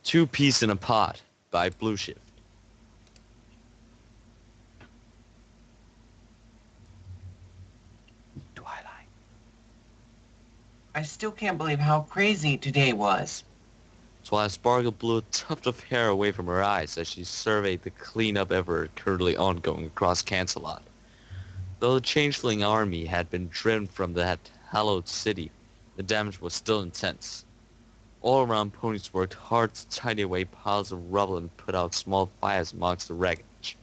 Two Peas in a Pod by Blue Shift. Twilight. I still can't believe how crazy today was. Twilight Sparkle blew a tuft of hair away from her eyes as she surveyed the cleanup effort currently ongoing across Cancelot. Though the changeling army had been driven from that hallowed city, the damage was still intense. All around ponies worked hard to tidy away piles of rubble and put out small fires amongst the wreckage.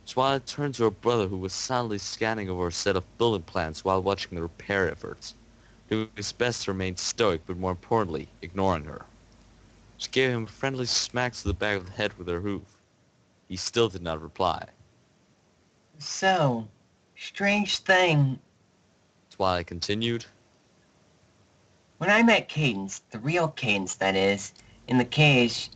Twilight turned to her brother, who was silently scanning over a set of building plans while watching the repair efforts, doing his best to remain stoic but more importantly, ignoring her. She gave him a friendly smack to the back of the head with her hoof. He still did not reply. So, strange thing. Twilight continued. When I met Cadence, the real Cadence that is, in the cage,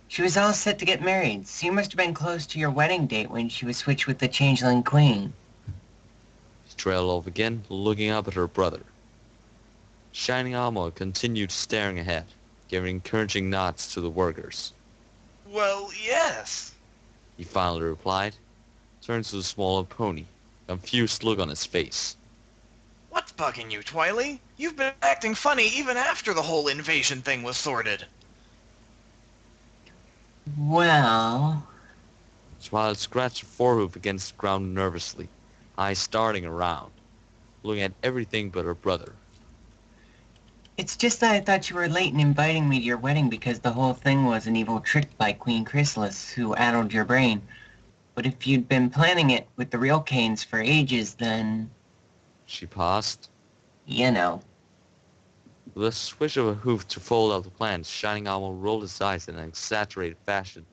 she was all set to get married, so you must have been close to your wedding date when she was switched with the changeling queen. She trailed off again, looking up at her brother. Shining Armour continued staring ahead, giving encouraging nods to the workers. Well, yes. He finally replied, turned to the smaller pony, a confused look on his face. What's bugging you, Twiligt? You've been acting funny even after the whole invasion thing was sorted. Well... Twilight scratched her forehoof against the ground nervously, eyes darting around, looking at everything but her brother. It's just that I thought you were late in inviting me to your wedding because the whole thing was an evil trick by Queen Chrysalis, who addled your brain. But if you'd been planning it with the real Canes for ages, then... She paused. You know. With a swish of a hoof to fold out the plans, Shining Armour rolled his eyes in an exaggerated fashion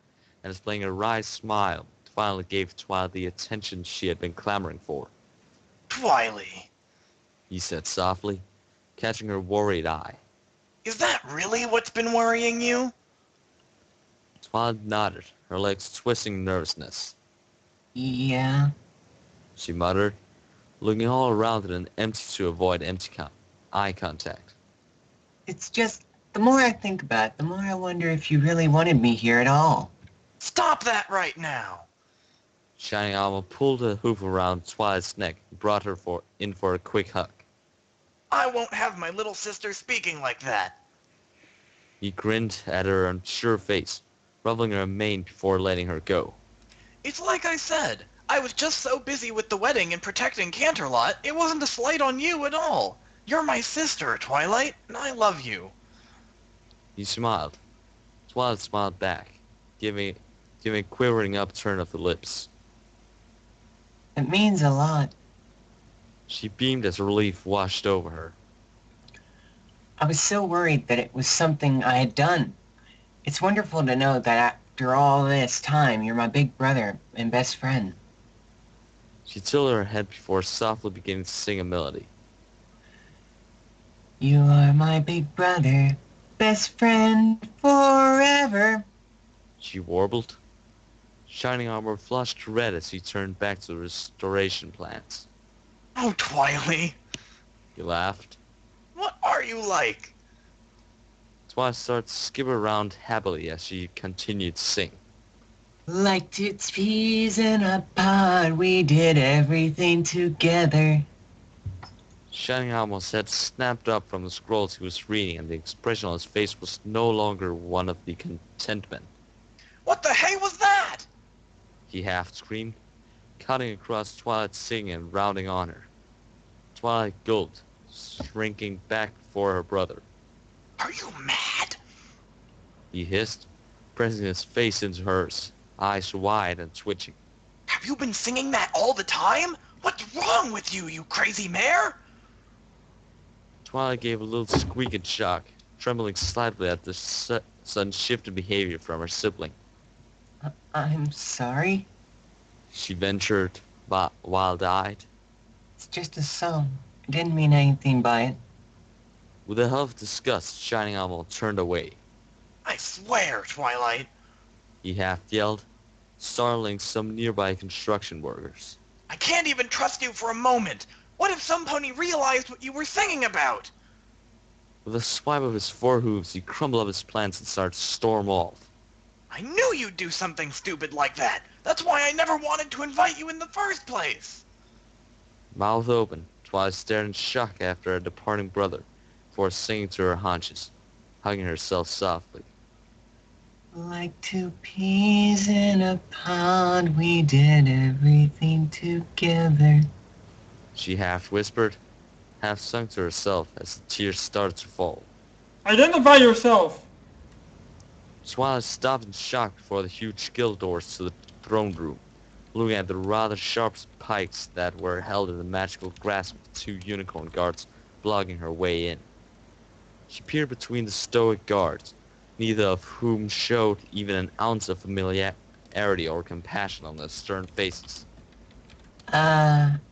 and displaying a wry smile, finally gave Twilight the attention she had been clamoring for. Twiligt, He said softly, catching her worried eye. is that really what's been worrying you? Twilight nodded, her legs twisting in nervousness. Yeah. She muttered, looking all around in an empty to avoid eye contact. It's just, the more I think about it, the more I wonder if you really wanted me here at all. Stop that right now. Shining Armour pulled a hoof around Twilight's neck and brought her in for a quick hug. I won't have my little sister speaking like that. He grinned at her unsure face, rubbling her mane before letting her go. It's like I said, I was just so busy with the wedding and protecting Canterlot, it wasn't a slight on you at all. You're my sister, Twiligt, and I love you. He smiled. Twilight smiled back, giving a quivering upturn of the lips. It means a lot. She beamed as relief washed over her. I was so worried that it was something I had done. It's wonderful to know that after all this time, you're my big brother and best friend. She tilted her head before softly beginning to sing a melody. You are my big brother, best friend forever. She warbled. Shining Armour flushed red as he turned back to the restoration plans. Oh, Twiligt, He laughed. what are you like? Twilight started to skip around happily as she continued to sing. Like tits peas in a pod, we did everything together. Shining Armour's head snapped up from the scrolls he was reading, and the expression on his face was no longer one of the contentment. What the hey was that? He half screamed, cutting across Twilight's singing and rounding on her. Twilight gulped, shrinking back before her brother. Are you mad? He hissed, pressing his face into hers, eyes wide and twitching. Have you been singing that all the time? What's wrong with you, you crazy mare? Twilight gave a little squeak in shock, trembling slightly at the sudden shift in behavior from her sibling. I'm sorry. She ventured, wild-eyed. It's just a song. I didn't mean anything by it. With a huff of disgust, Shining Armour turned away. I swear, Twiligt. He half yelled, startling some nearby construction workers. I can't even trust you for a moment. What if some pony realized what you were singing about? With a swipe of his forehooves, he crumbled up his plans and started to storm off. I knew you'd do something stupid like that. That's why I never wanted to invite you in the first place. Mouth open, Twilight stared in shock after her departing brother, before sinking to her haunches, hugging herself softly. Like two peas in a pod, we did everything together. She half whispered, half sung to herself as the tears started to fall. Identify yourself! Twilight stopped in shock before the huge guild doors to the throne room, looking at the rather sharp pikes that were held in the magical grasp of two unicorn guards blocking her way in. She peered between the stoic guards, neither of whom showed even an ounce of familiarity or compassion on their stern faces.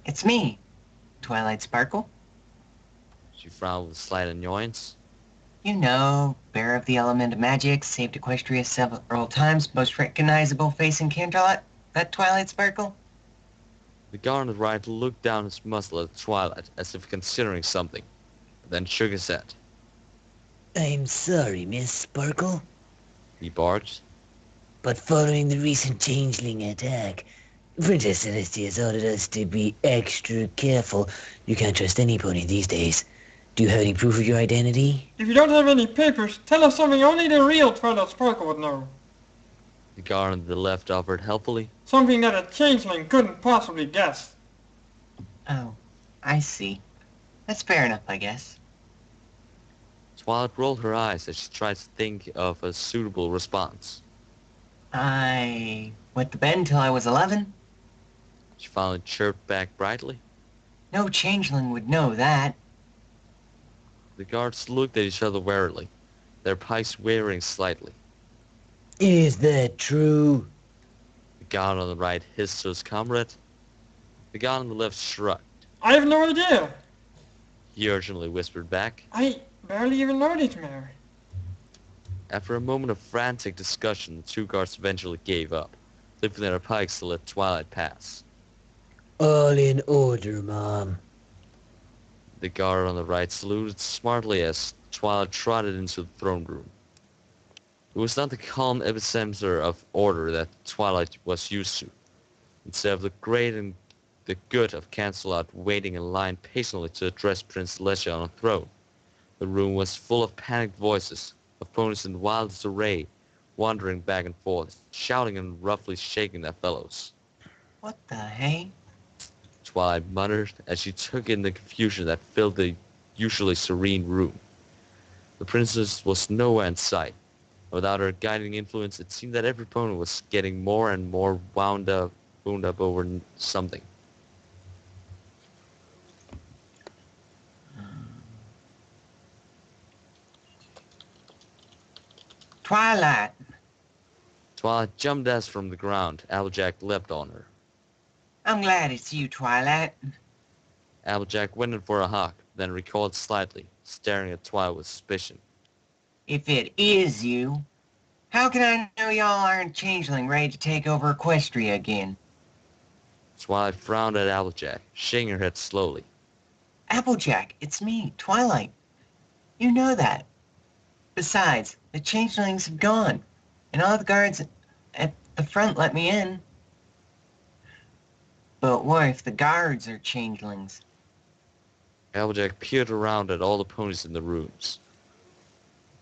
It's me, Twilight Sparkle. She frowned with slight annoyance. You know, bearer of the element of magic, saved Equestria several times, most recognizable face in Canterlot. That Twilight Sparkle? The guard on the right looked down his muzzle at Twilight as if considering something, then shook his head. I'm sorry, Miss Sparkle, He barked. but following the recent changeling attack, Princess Celestia has ordered us to be extra careful. You can't trust any pony these days. Do you have any proof of your identity? If you don't have any papers, tell us something only the real Twilight Sparkle would know. The guard on the left offered helpfully. Something that a changeling couldn't possibly guess. Oh, I see. That's fair enough, I guess. Twilight rolled her eyes as she tried to think of a suitable response. I went to bed until I was 11. She finally chirped back brightly. No changeling would know that. The guards looked at each other warily, their pikes wavering slightly. Is that true? The guard on the right hissed to his comrade. The guard on the left shrugged. I have no idea. He urgently whispered back. I barely even know this matter. After a moment of frantic discussion, the two guards eventually gave up, lifting their pikes to let Twilight pass. All in order, Mom. The guard on the right saluted smartly as Twilight trotted into the throne room. It was not the calm epicenter of order that Twilight was used to. Instead of the great and the good of Cancelot waiting in line patiently to address Prince Celestia on a throne, the room was full of panicked voices, of ponies in wildest array, wandering back and forth, shouting and roughly shaking their fellows. What the hey? Twilight muttered as she took in the confusion that filled the usually serene room. The princess was nowhere in sight. Without her guiding influence, it seemed that every pony was getting more and more wound up over something. Twilight! Twilight jumped as from the ground. Applejack leapt on her. I'm glad it's you, Twilight. Applejack went in for a hawk, then recoiled slightly, staring at Twilight with suspicion. If it is you, how can I know y'all aren't changeling ready to take over Equestria again? Twilight frowned at Applejack, shaking her head slowly. Applejack, it's me, Twilight. You know that. Besides, the changelings have gone, and all the guards at the front let me in. But what if the guards are changelings? Applejack peered around at all the ponies in the rooms.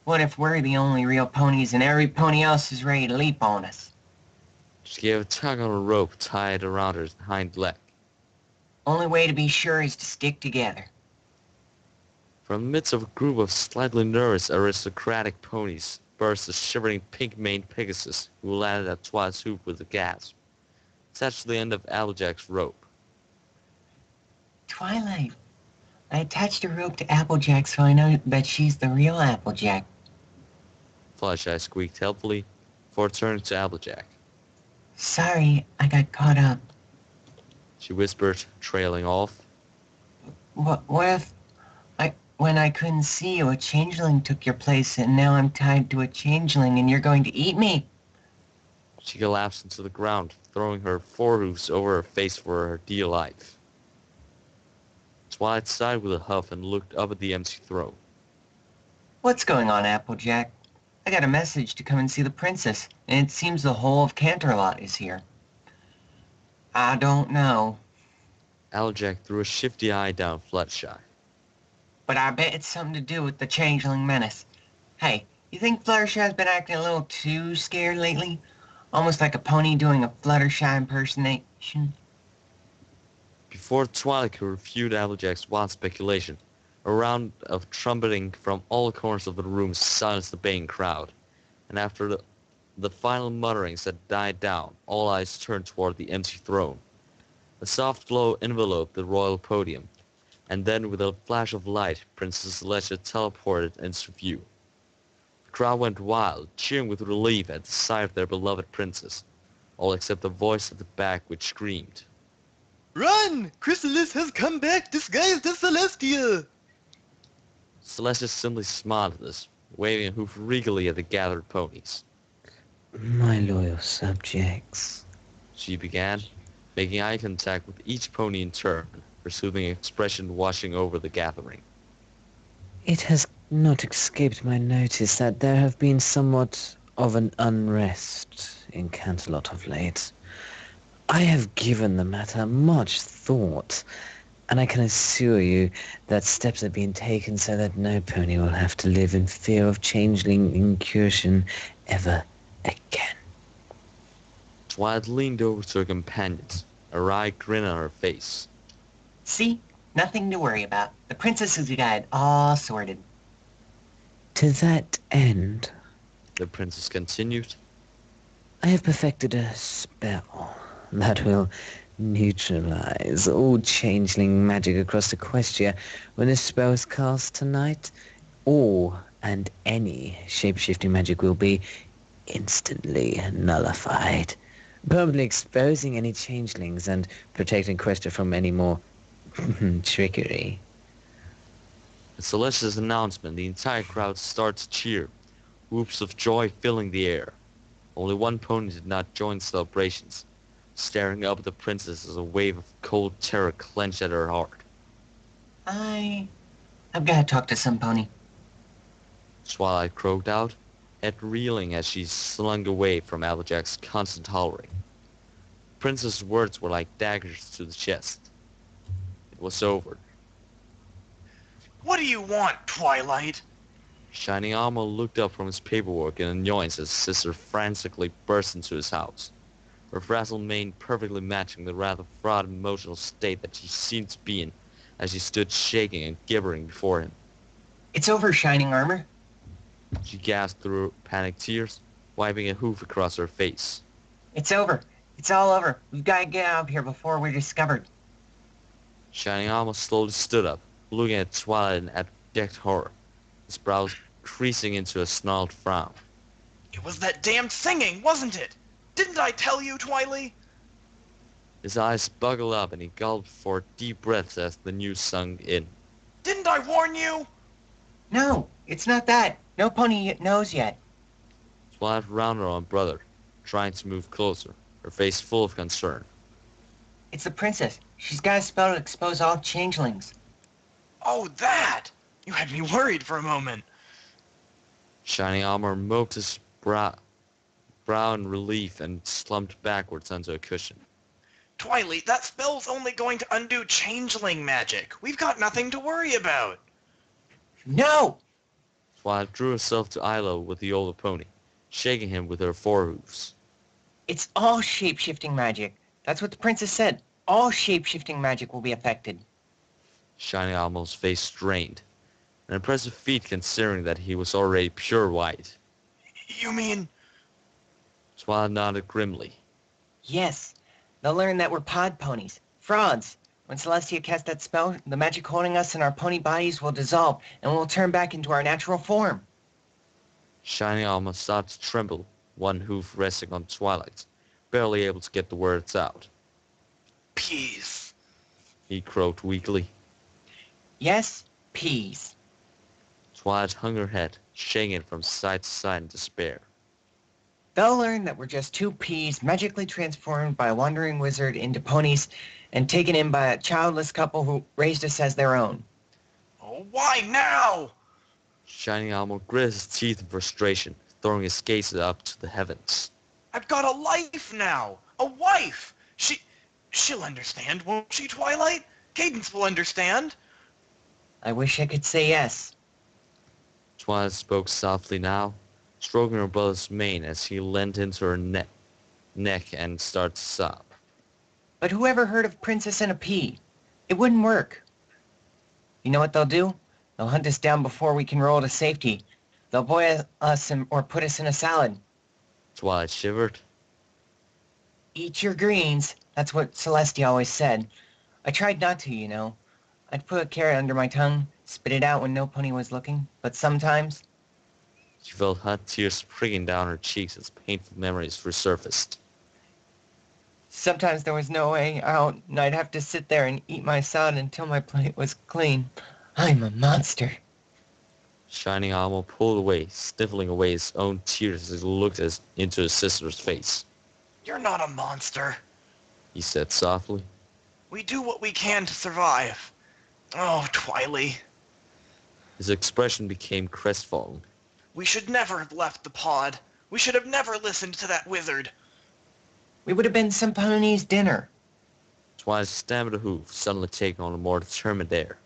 What if we're the only real ponies and every pony else is ready to leap on us? She gave a tug on a rope tied around her hind leg. Only way to be sure is to stick together. From the midst of a group of slightly nervous aristocratic ponies burst a shivering pink-maned Pegasus who landed at Twilight's hoop with a gasp, attached to the end of Applejack's rope. Twilight, I attached a rope to Applejack so I know that she's the real Applejack. Fluttershy squeaked helpfully before turning to Applejack. Sorry, I got caught up. She whispered, trailing off. What if, when I couldn't see you, a changeling took your place and now I'm tied to a changeling and you're going to eat me? She collapsed into the ground, throwing her forehoofs over her face for her dear life. Twilight sighed with a huff and looked up at the empty throne. What's going on, Applejack? I got a message to come and see the princess, and it seems the whole of Canterlot is here. I don't know, Applejack threw a shifty eye down Fluttershy. but I bet it's something to do with the changeling menace. Hey, you think Fluttershy's been acting a little too scared lately? Almost like a pony doing a Fluttershy impersonation? Before Twilight could refute Applejack's wild speculation, a round of trumpeting from all corners of the room silenced the baying crowd, and after the final mutterings had died down, all eyes turned toward the empty throne. A soft glow enveloped the royal podium, and then with a flash of light, Princess Celestia teleported into view. The crowd went wild, cheering with relief at the sight of their beloved princess, all except the voice at the back which screamed, Run! Chrysalis has come back disguised as Celestia! Celestia simply smiled at this, waving a hoof regally at the gathered ponies. My loyal subjects. She began, making eye contact with each pony in turn, her soothing expression washing over the gathering. It has not escaped my notice that there have been somewhat of an unrest in Canterlot of late. I have given the matter much thought, and I can assure you that steps are being taken so that no pony will have to live in fear of changeling incursion ever again. Twilight leaned over to her companions, a wry grin on her face. See? Nothing to worry about. The princess has got it all sorted. To that end, The princess continued. I have perfected a spell that will neutralize all changeling magic across Equestria when the spell is cast tonight. All and any shape-shifting magic will be instantly nullified, permanently exposing any changelings and protecting Equestria from any more trickery. At Celestia's announcement, the entire crowd started to cheer, whoops of joy filling the air. Only one pony did not join the celebrations, staring up at the princess as a wave of cold terror clenched at her heart. I've got to talk to some pony. Twilight croaked out, head reeling as she slunk away from Applejack's constant hollering. The princess's words were like daggers to the chest. It was over. What do you want, Twilight? Shining Armour looked up from his paperwork in annoyance as his sister frantically burst into his house, her frazzled mane perfectly matching the rather fraught emotional state that she seemed to be in as she stood shaking and gibbering before him. It's over, Shining Armor. She gasped through panicked tears, wiping a hoof across her face. It's over. It's all over. We've got to get out of here before we're discovered. Shining Armour slowly stood up, looking at Twilight in abject horror, his brows creasing into a snarled frown. It was that damned singing, wasn't it? Didn't I tell you, Twilight? His eyes buckled up and he gulped for deep breaths as the news sunk in. Didn't I warn you? No, it's not that. No pony knows yet. Twilight rounded on brother, trying to move closer, her face full of concern. It's the princess. She's got a spell to expose all changelings. Oh, that! You had me worried for a moment. Shining Armour mopped his brow in relief and slumped backwards onto a cushion. Twilight, that spell's only going to undo changeling magic. We've got nothing to worry about. No! Twilight drew herself to Ilo with the older pony, shaking him with her forehoofs. It's all shape-shifting magic. That's what the princess said. All shape-shifting magic will be affected. Shining Armour's face strained, an impressive feat considering that he was already pure white. You mean... Twilight nodded grimly. Yes. They'll learn that we're pod ponies. Frauds. When Celestia casts that spell, the magic holding us in our pony bodies will dissolve, and we'll turn back into our natural form. Shining Armour started to tremble, one hoof resting on Twilight, barely able to get the words out. Peace. He croaked weakly. Yes, peas. Twilight hung her head, shaking it from side to side in despair. They'll learn that we're just two peas magically transformed by a wandering wizard into ponies and taken in by a childless couple who raised us as their own. Oh, why now? Shining Armour grit his teeth in frustration, throwing his gaze up to the heavens. I've got a life now! A wife! She'll understand, won't she, Twilight? Cadence will understand. I wish I could say yes. Twilight spoke softly now, stroking her brother's mane as he leaned into her neck and started to sob. But whoever heard of Princess and a Pea? It wouldn't work. You know what they'll do? They'll hunt us down before we can roll to safety. They'll boil us or put us in a salad. Twilight shivered. Eat your greens. That's what Celestia always said. I tried not to, you know. I'd put a carrot under my tongue, spit it out when no pony was looking, but sometimes... She felt hot tears springing down her cheeks as painful memories resurfaced. Sometimes there was no way out, and I'd have to sit there and eat my salad until my plate was clean. I'm a monster. Shining Armour pulled away, sniffling away his own tears as he looked into his sister's face. You're not a monster. He said softly. We do what we can to survive. Oh, Twily. His expression became crestfallen. We should never have left the pod. We should have never listened to that wizard. We would have been some pony's dinner. Twilight stamped a hoof, suddenly taking on a more determined air.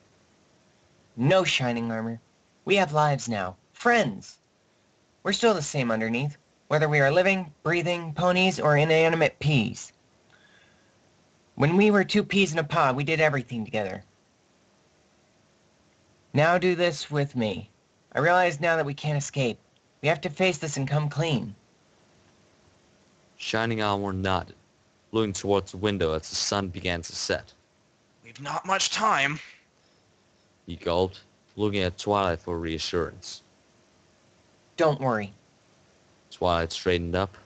No, Shining Armor. We have lives now. Friends. We're still the same underneath, whether we are living, breathing ponies or inanimate peas. When we were 2 peas in a pod, we did everything together. Now do this with me. I realize now that we can't escape. We have to face this and come clean. Shining Armour nodded, looking towards the window as the sun began to set. We've not much time. He gulped, looking at Twilight for reassurance. Don't worry. Twilight straightened up.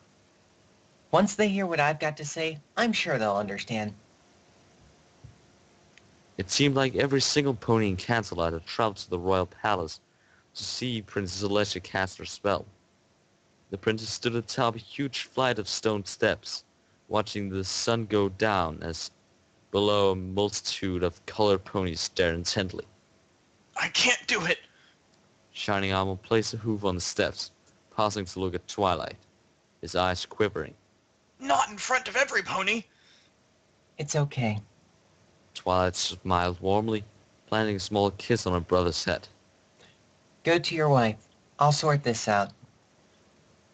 Once they hear what I've got to say, I'm sure they'll understand. It seemed like every single pony in Cancelot had traveled to the royal palace to see Princess Celestia cast her spell. The princess stood atop a huge flight of stone steps, watching the sun go down as below a multitude of colored ponies stared intently. I can't do it. Shining Armour placed a hoof on the steps, pausing to look at Twilight, his eyes quivering. Not in front of every pony. It's okay. Twilight smiled warmly, planting a small kiss on her brother's head. Go to your wife. I'll sort this out.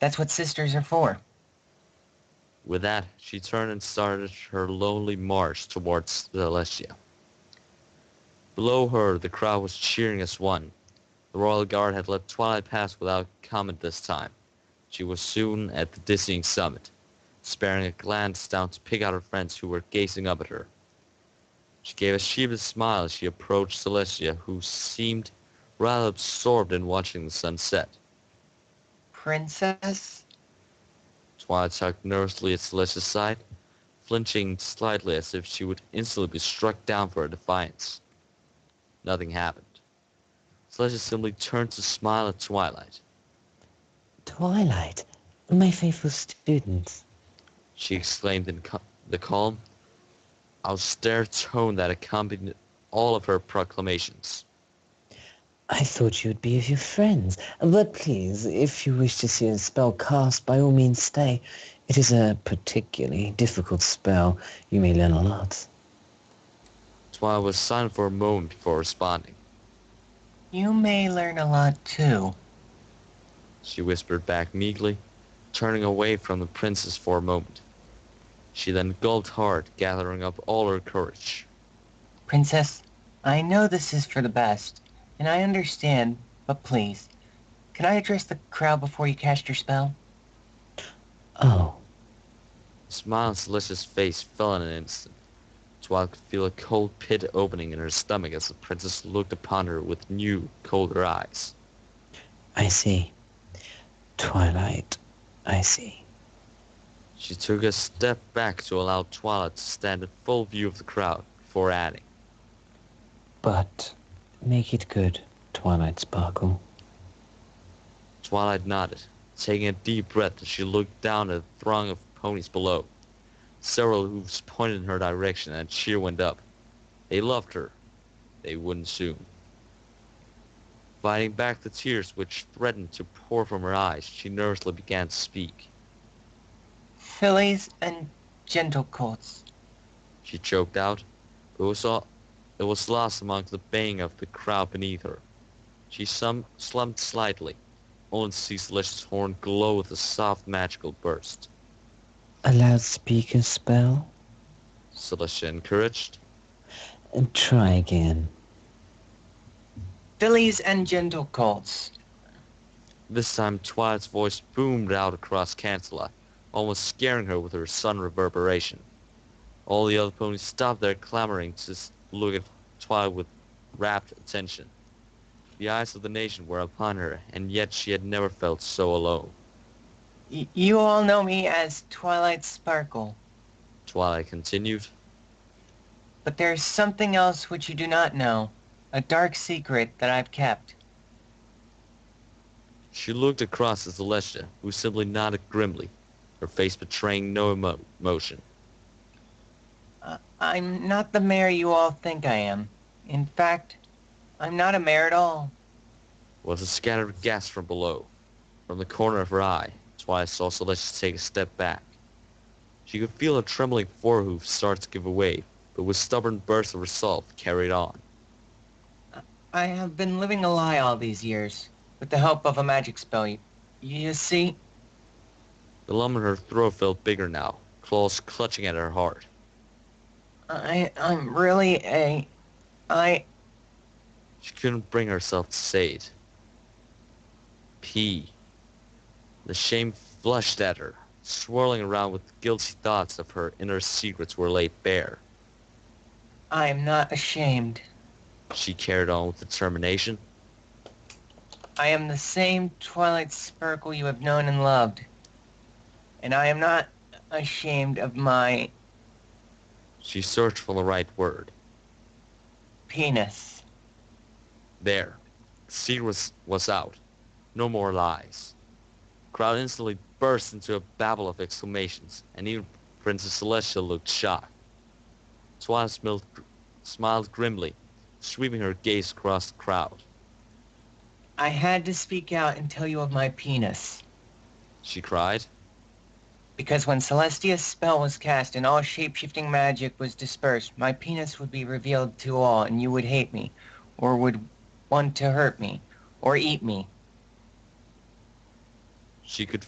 That's what sisters are for. With that, she turned and started her lonely march towards Celestia. Below her, the crowd was cheering as one. The royal guard had let Twilight pass without comment this time. She was soon at the dizzying summit, sparing a glance down to pick out her friends who were gazing up at her. She gave a sheepish smile as she approached Celestia, who seemed rather absorbed in watching the sun set. Princess? Twilight tugged nervously at Celestia's side, flinching slightly as if she would instantly be struck down for her defiance. Nothing happened. Celestia simply turned to smile at Twilight. Twilight, my faithful student. She exclaimed in the calm, austere tone that accompanied all of her proclamations. I thought you would be with your friends, but please, if you wish to see a spell cast, by all means stay. It is a particularly difficult spell. You may learn a lot. Twilight was silent for a moment before responding. You may learn a lot too. She whispered back meekly, turning away from the princess for a moment. She then gulped hard, gathering up all her courage. Princess, I know this is for the best, and I understand, but please, can I address the crowd before you cast your spell? Oh. The smile on Celestia's face fell in an instant. Twilight could feel a cold pit opening in her stomach as the princess looked upon her with new, colder eyes. I see. Twilight, I see. She took a step back to allow Twilight to stand in full view of the crowd before adding, But make it good, Twilight Sparkle. Twilight nodded, taking a deep breath as she looked down at the throng of ponies below. Several hooves pointed in her direction and a cheer went up. They loved her. They wouldn't soon. Fighting back the tears which threatened to pour from her eyes, she nervously began to speak. Fillies and gentle colts. She choked out, but it was lost among the baying of the crowd beneath her. She slumped slightly, only to see Celestia's horn glow with a soft magical burst. A loudspeaker spell? Celestia encouraged. And try again. Fillies and gentle colts. This time Twilight's voice boomed out across Cancelot, almost scaring her with her sun reverberation. All the other ponies stopped their clamoring to look at Twilight with rapt attention. The eyes of the nation were upon her, and yet she had never felt so alone. You all know me as Twilight Sparkle. Twilight continued. But there's something else which you do not know. A dark secret that I've kept. She looked across at Celestia, who simply nodded grimly, her face betraying no emotion. I'm not the mayor you all think I am. In fact, I'm not a mayor at all. Was a scattered gasp from below. From the corner of her eye, Twilight saw Celestia take a step back. She could feel her trembling forehoof start to give way, but with stubborn bursts of resolve carried on. I have been living a lie all these years, with the help of a magic spell. You see? The lump in her throat felt bigger now, claws clutching at her heart. I'm really She couldn't bring herself to say it. The shame flushed at her, swirling around with guilty thoughts of her inner secrets were laid bare. I'm not ashamed. She carried on with determination. I am the same Twilight Sparkle you have known and loved. And I am not ashamed of my She searched for the right word. penis. There. The secret was out. No more lies. The crowd instantly burst into a babble of exclamations, and even Princess Celestia looked shocked. Twilight smiled grimly, sweeping her gaze across the crowd. I had to speak out and tell you of my penis. She cried. Because when Celestia's spell was cast and all shape-shifting magic was dispersed, my penis would be revealed to all and you would hate me, or would want to hurt me, or eat me. She could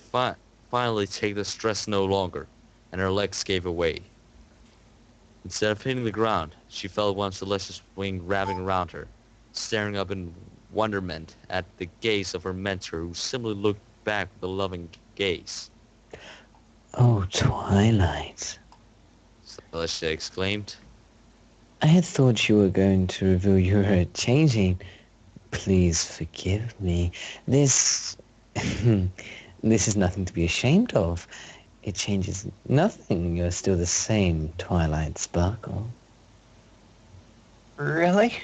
finally take the stress no longer, and her legs gave way. Instead of hitting the ground, she felt one Celestia's wing wrapping around her, staring up in wonderment at the gaze of her mentor, who simply looked back with a loving gaze. Oh, Twilight. Celestia exclaimed. I had thought you were going to reveal you were a changeling. Please forgive me. This is nothing to be ashamed of. It changes nothing. You're still the same Twilight Sparkle. Really?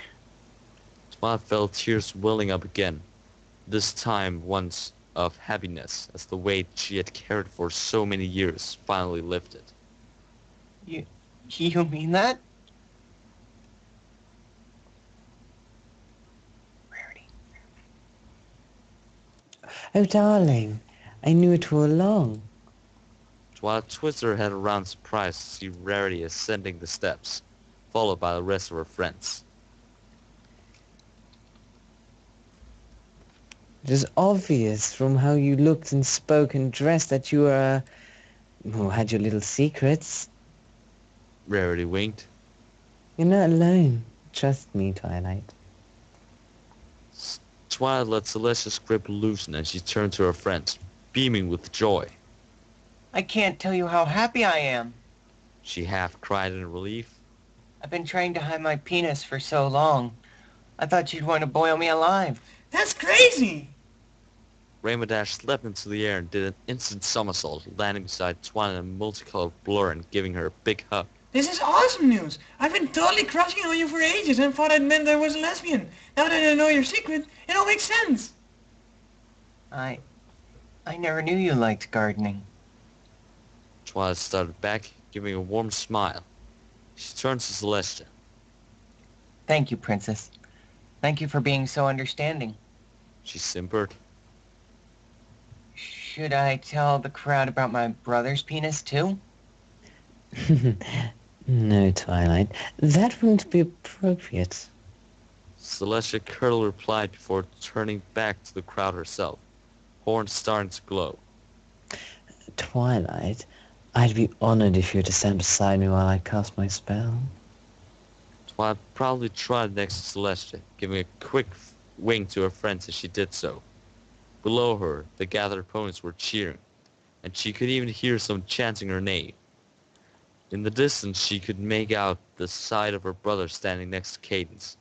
Twilight felt tears welling up again, this time ones of happiness as the weight she had carried for so many years finally lifted. You mean that? Rarity. Oh, darling, I knew it all along. Twilight twisted her head around surprised to see Rarity ascending the steps, followed by the rest of her friends. It was obvious from how you looked and spoke and dressed that you were, had your little secrets. Rarity winked. You're not alone. Trust me, Twilight. Twilight let Celestia's grip loosen and she turned to her friends, beaming with joy. I can't tell you how happy I am. She half cried in relief. I've been trying to hide my penis for so long. I thought you'd want to boil me alive. That's crazy! Rainbow Dash leapt into the air and did an instant somersault, landing beside Twilight in a multicolored blur and giving her a big hug. This is awesome news! I've been totally crushing on you for ages and thought it meant I was a lesbian. Now that I know your secret, it all makes sense! I never knew you liked gardening. Twilight started back, giving a warm smile. She turned to Celestia. Thank you, Princess. Thank you for being so understanding. she simpered. Should I tell the crowd about my brother's penis too? No, Twilight. That wouldn't be appropriate. Celestia Curdle replied before turning back to the crowd herself, horns starting to glow. Twilight, I'd be honored if you were to stand beside me while I cast my spell. Twilight proudly trotted next to Celestia, giving a quick wink to her friends as she did so. Below her, the gathered opponents were cheering, and she could even hear some chanting her name. In the distance, she could make out the side of her brother standing next to Cadence.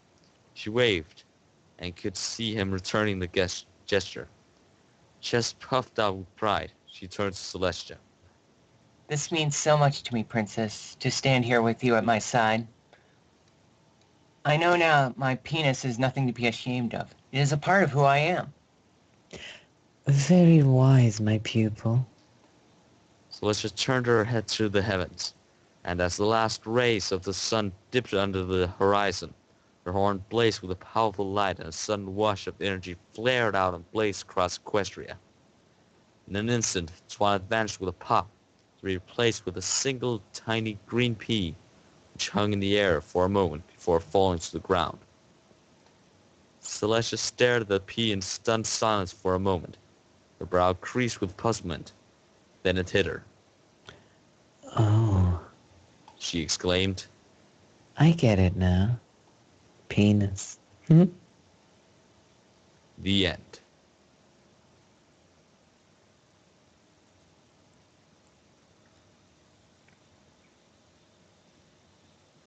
She waved, and could see him returning the gesture. Chest puffed out with pride, she turned to Celestia. This means so much to me, Princess, to stand here with you at my side. I know now my penis is nothing to be ashamed of. It is a part of who I am. Very wise, my pupil. Celestia turned her head to the heavens, and as the last rays of the sun dipped under the horizon, her horn blazed with a powerful light, and a sudden wash of energy flared out and blazed across Equestria. In an instant, Twilight vanished with a pop, to be replaced with a single tiny green pea, which hung in the air for a moment before falling to the ground. Celestia stared at the pea in stunned silence for a moment, her brow creased with puzzlement. Then it hit her. Oh, She exclaimed. I get it now. Penis. The end.